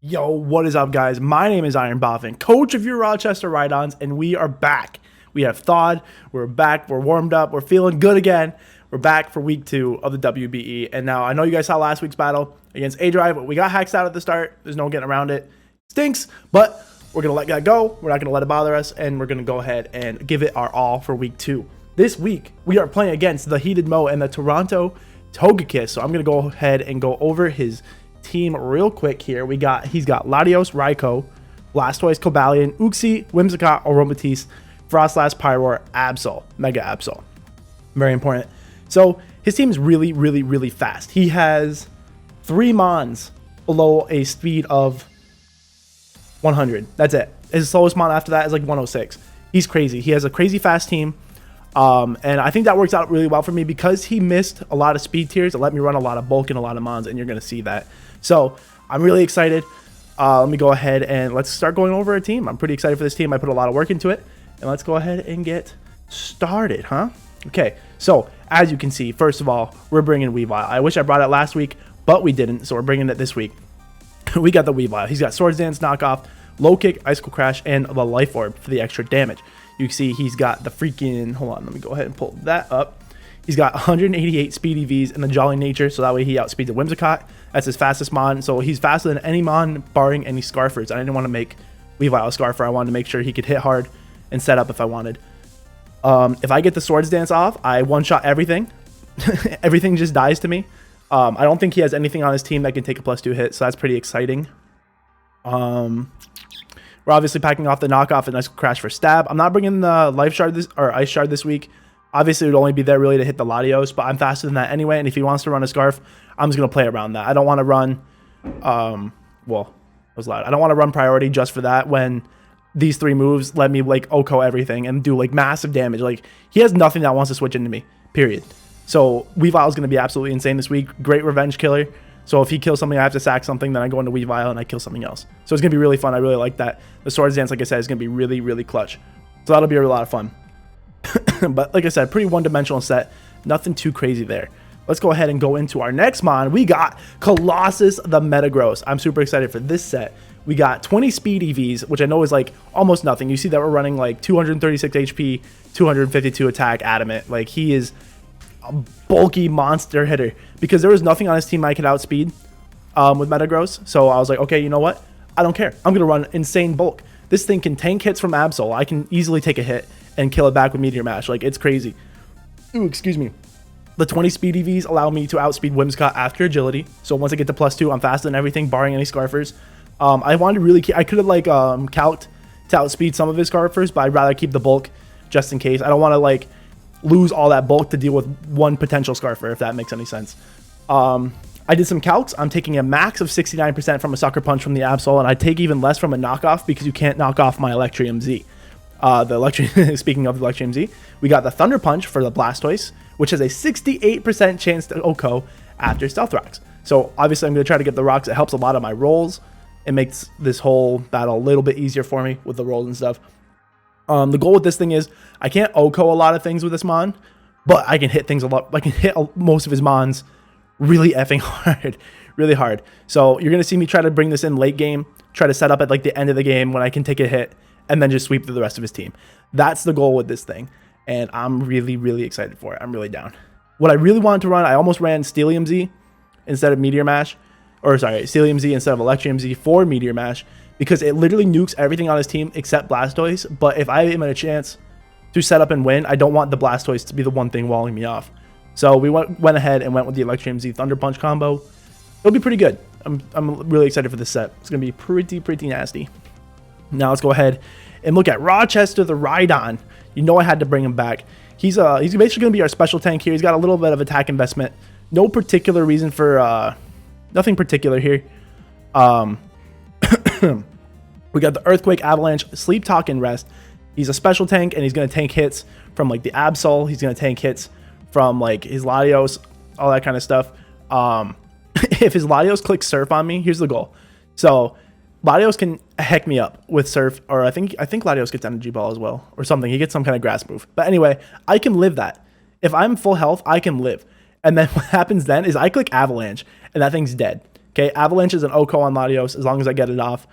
Yo, what is up, guys? My name is IronBoffin, coach of your Rochester Rhydons, and we are back. We have thawed, we're back, we're warmed up, we're feeling good again. We're back for week 2 of the WBE, and now I know you guys saw last week's battle against A-Drive, but we got hacked out at the start. There's no getting around it. Stinks, but we're going to let that go. We're not going to let it bother us, and we're going to go ahead and give it our all for week 2. This week, we are playing against the Heated Mo and the Toronto Togekiss, so I'm going to go ahead and go over his team real quick here. He's got Latios, Raikou, Blastoise, Cobalion, Uxie, Whimsicott, Aromatisse, Frostlass, Pyroar, Absol, Mega Absol. Very important. So his team is really, really, really fast. He has 3 Mons below a speed of 100. That's it. His slowest Mon after that is like 106. He's crazy. He has a crazy fast team. And I think that works out really well for me because he missed a lot of speed tiers. It let me run a lot of bulk and a lot of Mons, and you're going to see that. So I'm really excited. Let me go ahead and let's start going over a team. I'm pretty excited for this team. I put a lot of work into it, and let's go ahead and get started, huh? Okay, so as you can see, first of all, we're bringing Weavile. I wish I brought it last week, but we didn't, so we're bringing it this week. We got the Weavile. He's got Swords Dance, Knockoff, Low Kick, Icicle Crash, and the Life Orb for the extra damage. You can see he's got the freaking, hold on, let me go ahead and pull that up. He's got 188 speed EVs in the Jolly Nature, so that way he outspeeds the Whimsicott. That's his fastest Mon, so he's faster than any Mon, barring any Scarfers. I didn't want to make Weavile a Scarfer. I wanted to make sure he could hit hard and set up if I wanted. If I get the Swords Dance off, I one-shot everything. Everything just dies to me. I don't think he has anything on his team that can take a +2 hit, so that's pretty exciting. We're obviously packing off the Knockoff and Icicle Crash for stab. I'm not bringing the Life Shard or Ice Shard this week. Obviously, it would only be there really to hit the Latios, but I'm faster than that anyway, and if he wants to run a Scarf, I'm just going to play around that. I don't want to run, well, that was loud. I don't want to run priority just for that when these 3 moves let me, like, OHKO everything and do, like, massive damage. Like, he has nothing that wants to switch into me, period. So, Weavile is going to be absolutely insane this week. Great revenge killer. So, if he kills something, I have to sack something, then I go into Weavile and I kill something else. So, it's going to be really fun. I really like that. The Swords Dance, like I said, is going to be really, really clutch. So, that'll be a lot of fun. But like I said, pretty one-dimensional set. Nothing too crazy there. Let's go ahead and go into our next Mon. We got Colossus the Metagross. I'm super excited for this set. We got 20 speed EVs, which I know is like almost nothing. You see that we're running like 236 HP, 252 attack, adamant. Like he is a bulky monster hitter because there was nothing on his team I could outspeed with Metagross. So I was like, okay, you know what? I don't care. I'm going to run insane bulk. This thing can tank hits from Absol. I can easily take a hit and kill it back with Meteor Mash. Like, it's crazy. Ooh, excuse me. The 20 speed EVs allow me to outspeed Whimsicott after agility. So once I get to +2, I'm faster than everything, barring any Scarfers. I wanted to really I could have, like, calced to outspeed some of his Scarfers, but I'd rather keep the bulk just in case. I don't want to, like, lose all that bulk to deal with one potential Scarfer, if that makes any sense. I did some calcs. I'm taking a max of 69% from a Sucker Punch from the Absol, and I take even less from a Knockoff because you can't knock off my Electrium Z. Speaking of the Electrium Z, we got the Thunder Punch for the Blastoise, which has a 68% chance to OHKO after Stealth Rocks. So obviously I'm going to try to get the rocks. It helps a lot of my rolls. It makes this whole battle a little bit easier for me with the rolls and stuff. The goal with this thing is I can't OHKO a lot of things with this Mon, but I can hit things a lot. I can hit most of his Mons really effing hard, really hard. So you're going to see me try to bring this in late game, try to set up at like the end of the game when I can take a hit, and then just sweep through the rest of his team. That's the goal with this thing, and I'm really, really excited for it. I'm really down. What I really wanted to run, I almost ran Steelium Z instead of Meteor Mash, or sorry, Steelium Z instead of Electrium Z for Meteor Mash, because it literally nukes everything on his team except Blastoise, but if I am in a chance to set up and win, I don't want the Blastoise to be the one thing walling me off. So we went ahead and went with the Electrium Z Thunder Punch combo. It'll be pretty good. I'm really excited for this set. It's going to be pretty nasty. Now let's go ahead and look at Rochester the Rhydon. You know I had to bring him back. He's basically going to be our special tank here. He's got a little bit of attack investment. No particular reason for nothing particular here. We got the Earthquake, Avalanche, Sleep, Talk, and Rest. He's a special tank, and he's going to tank hits from like the Absol. He's going to tank hits from like his Latios, all that kind of stuff. If his Latios clicks Surf on me, here's the goal. So Latios can heck me up with Surf, or I think Latios gets Energy Ball as well, or something. He gets some kind of grass move. But anyway, I can live that. If I'm full health, I can live. And then what happens then is I click Avalanche, and that thing's dead. Okay, Avalanche is an OHKO on Latios as long as I get it off.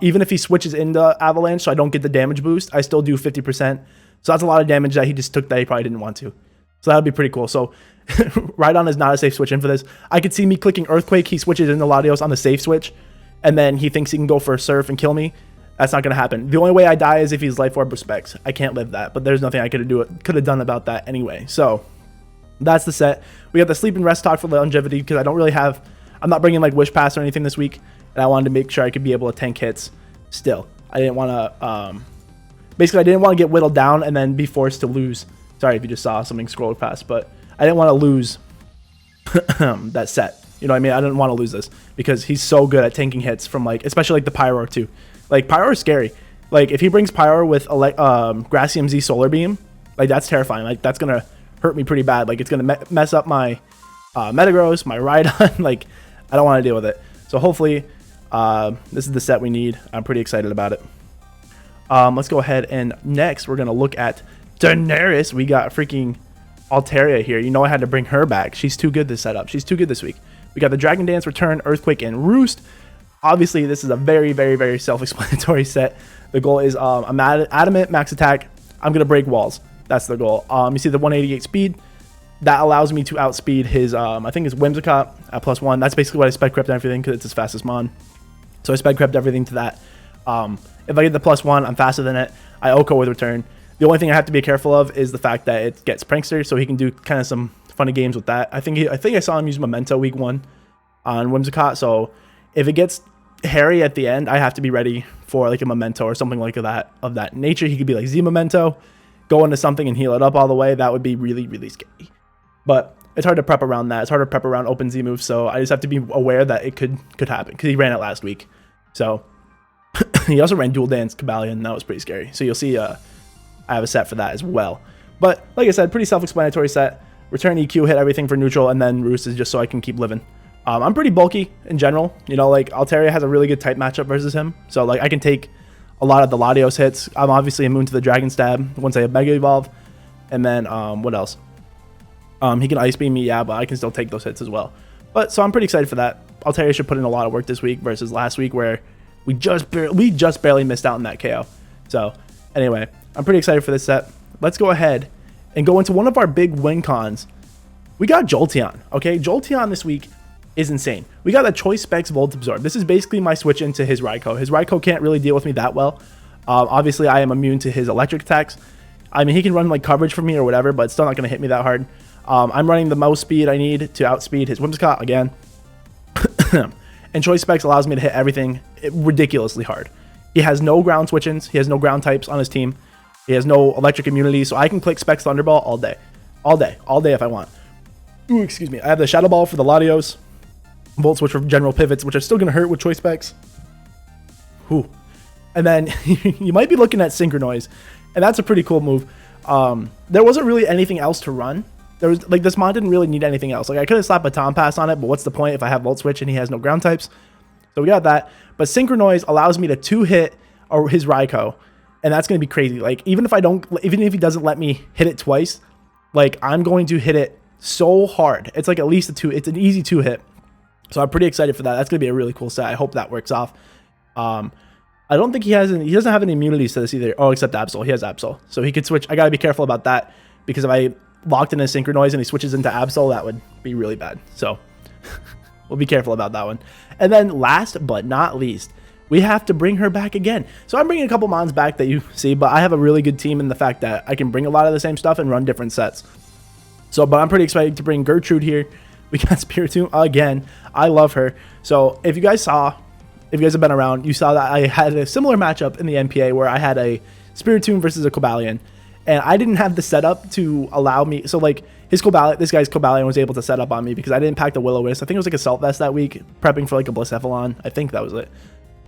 Even if he switches into Avalanche so I don't get the damage boost, I still do 50%. So that's a lot of damage that he just took that he probably didn't want to. So that would be pretty cool. So Rhydon is not a safe switch in for this. I could see me clicking Earthquake. He switches into Latios on the safe switch. And then he thinks he can go for a Surf and kill me. That's not going to happen. The only way I die is if he's Life Orb Respects. I can't live that. But there's nothing I could have done about that anyway. So that's the set. We got the Sleep and Rest talk for longevity because I don't really have... I'm not bringing like Wish Pass or anything this week. And I wanted to make sure I could be able to tank hits still. I didn't want to... basically, I didn't want to get whittled down and then be forced to lose. Sorry if you just saw something scroll past. But I didn't want to lose that set. You know what I mean? I didn't want to lose this because he's so good at tanking hits from like... Especially like the Pyro too. Like, Pyro is scary. Like, if he brings Pyro with Gracium Z Solar Beam, like, that's terrifying. Like, that's going to hurt me pretty bad. Like, it's going to mess up my Metagross, my Rhydon. Like, I don't want to deal with it. So, hopefully, this is the set we need. I'm pretty excited about it. Let's go ahead and next, we're going to look at Daenerys. We got freaking Altaria here. You know I had to bring her back. She's too good this setup. She's too good this week. We got the Dragon Dance, Return, Earthquake, and Roost. Obviously, this is a very, very, very self-explanatory set. The goal is I'm adamant, max attack. I'm going to break walls. That's the goal. You see the 188 speed. That allows me to outspeed his, I think it's Whimsicott at +1. That's basically what I spec crept everything because it's his fastest mon. So I spec crept everything to that. If I get the +1, I'm faster than it. I OHKO with Return. The only thing I have to be careful of is the fact that it gets Prankster, so he can do kind of some funny games with that. I think I saw him use Memento week 1 on Whimsicott, so... If it gets hairy at the end, I have to be ready for like a Memento or something like that of that nature. He could be like Z Memento, go into something and heal it up all the way. That would be really, really scary. But it's hard to prep around that. It's hard to prep around open Z moves. So I just have to be aware that it could happen because he ran it last week. So he also ran Dual Dance Cobalion. And that was pretty scary. So you'll see I have a set for that as well. But like I said, pretty self-explanatory set. Return EQ, hit everything for neutral, and then Roost is just so I can keep living. I'm pretty bulky in general. You know, like Altaria has a really good type matchup versus him. So like I can take a lot of the Latios hits. I'm obviously immune to the Dragon Stab once I have Mega Evolve. And then what else? He can Ice Beam me, yeah, but I can still take those hits as well. But so I'm pretty excited for that. Altaria should put in a lot of work this week versus last week where we just barely missed out on that KO. So anyway, I'm pretty excited for this set. Let's go ahead and go into one of our big win cons. We got Jolteon. Okay, Jolteon this week is insane. We got a Choice Specs Volt Absorb. This is basically my switch into his Raikou. His Raikou can't really deal with me that well. Obviously, I am immune to his electric attacks. I mean, he can run like coverage for me or whatever, but it's still not going to hit me that hard. I'm running the most speed I need to outspeed his Whimsicott again. And Choice Specs allows me to hit everything ridiculously hard. He has no ground switch-ins. He has no ground types on his team. He has no electric immunity, so I can click Specs Thunderball all day. All day if I want. Ooh, excuse me. I have the Shadow Ball for the Latios. Volt Switch for general pivots, which are still going to hurt with Choice Specs. Ooh. And then you might be looking at Synchronize, and that's a pretty cool move. There wasn't really anything else to run. There was like this mod didn't really need anything else. Like I could have slapped a Tom Pass on it, but what's the point if I have Volt Switch and he has no ground types? So we got that. But Synchronize allows me to 2-hit his Raikou, and that's going to be crazy. Like even if he doesn't let me hit it twice, like I'm going to hit it so hard. It's like at least it's an easy 2-hit. So I'm pretty excited for that. That's going to be a really cool set. I hope that works off. I don't think he doesn't have any immunities to this either. Oh, except Absol. He has Absol. So he could switch. I got to be careful about that because if I locked in a Synchronize and he switches into Absol, that would be really bad. So we'll be careful about that one. And then last but not least, we have to bring her back again. So I'm bringing a couple mons back that you see, but I have a really good team in the fact that I can bring a lot of the same stuff and run different sets. So, but I'm pretty excited to bring Gertrude here. We got Spiritomb again. I love her. So if you guys have been around, you saw that I had a similar matchup in the NPA where I had a Spiritomb versus a Cobalion. And I didn't have the setup to allow me. So like this guy's Cobalion was able to set up on me because I didn't pack the Will-O-Wisp. I think it was like Assault Vest that week, prepping for like a Blacephalon. I think that was it.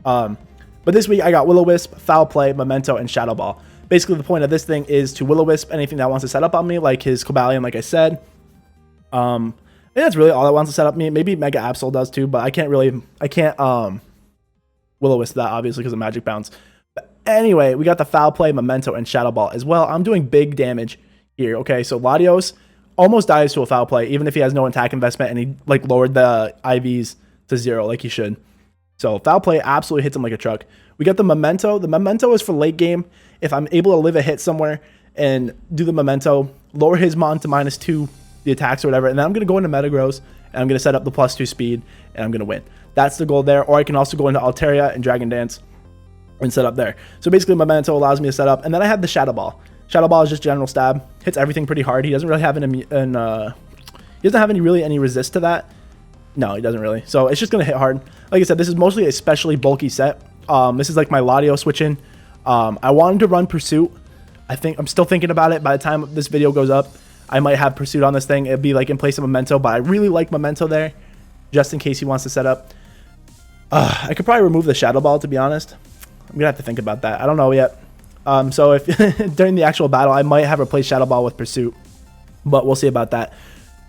But this week I got Will-O-Wisp, Foul Play, Memento, and Shadow Ball. Basically the point of this thing is to Will-O-Wisp anything that wants to set up on me, like his Cobalion, like I said. And that's really all that wants to set up me. Maybe Mega Absol does too, but I can't Will-O-Wisp that obviously because of Magic Bounce. But anyway, we got the Foul Play, Memento, and Shadow Ball as well. I'm doing big damage here. Okay, so Latios almost dies to a Foul Play, even if he has no attack investment and he like lowered the IVs to 0 like you should. So Foul Play absolutely hits him like a truck. We got the Memento. The Memento is for late game. If I'm able to live a hit somewhere and do the Memento, lower his Mon to -2, the attacks or whatever, and then I'm going to go into Metagross, and I'm going to set up the +2 speed, and I'm going to win. That's the goal there. Or I can also go into Altaria and Dragon Dance and set up there. So basically, Memento allows me to set up, and then I have the Shadow Ball. Shadow Ball is just general stab, hits everything pretty hard. He doesn't really have he doesn't have any resist to that. No, he doesn't really. So it's just going to hit hard. Like I said, this is mostly a especially bulky set. This is like my Latios switch in. I wanted to run Pursuit. I'm still thinking about it. By the time this video goes up, I might have Pursuit on this thing. It'd be like in place of Memento, but I really like Memento there, just in case he wants to set up. I could probably remove the Shadow Ball, to be honest. I'm going to have to think about that. I don't know yet. So if during the actual battle, I might have replaced Shadow Ball with Pursuit, but we'll see about that.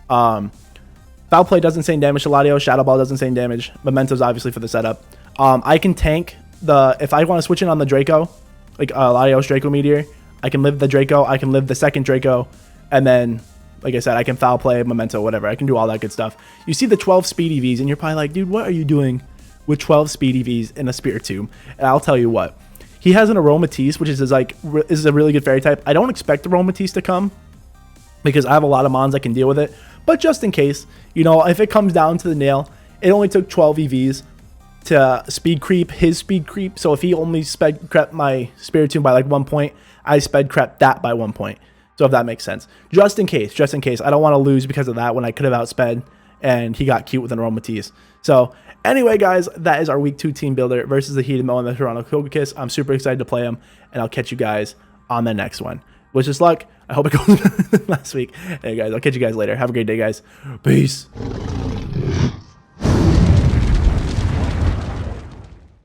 Foul Play does insane damage to Latios. Shadow Ball does insane damage. Memento's obviously for the setup. I can tank if I want to switch in on the Draco, like Latios Draco Meteor, I can live the Draco, I can live the second Draco, and then, like I said, I can Foul Play, Memento, whatever. I can do all that good stuff. You see the 12 speed EVs, and you're probably like, dude, what are you doing with 12 speed EVs in a Spiritomb? And I'll tell you what. He has an Aromatisse, which is a really good fairy type. I don't expect Aromatisse to come, because I have a lot of Mons that can deal with it. But just in case, you know, if it comes down to the nail, it only took 12 EVs to speed creep his speed creep. So if he only sped crept my Spiritomb by like 1 point, I sped crept that by 1 point. So if that makes sense. Just in case. I don't want to lose because of that when I could have outsped and he got cute with an Aromatisse. So anyway, guys, that is our week 2 team builder versus the Heated Mo and the Toronto Togekiss. I'm super excited to play him, and I'll catch you guys on the next one. Wish us luck. I hope it goes last week. Hey, guys, I'll catch you guys later. Have a great day, guys. Peace.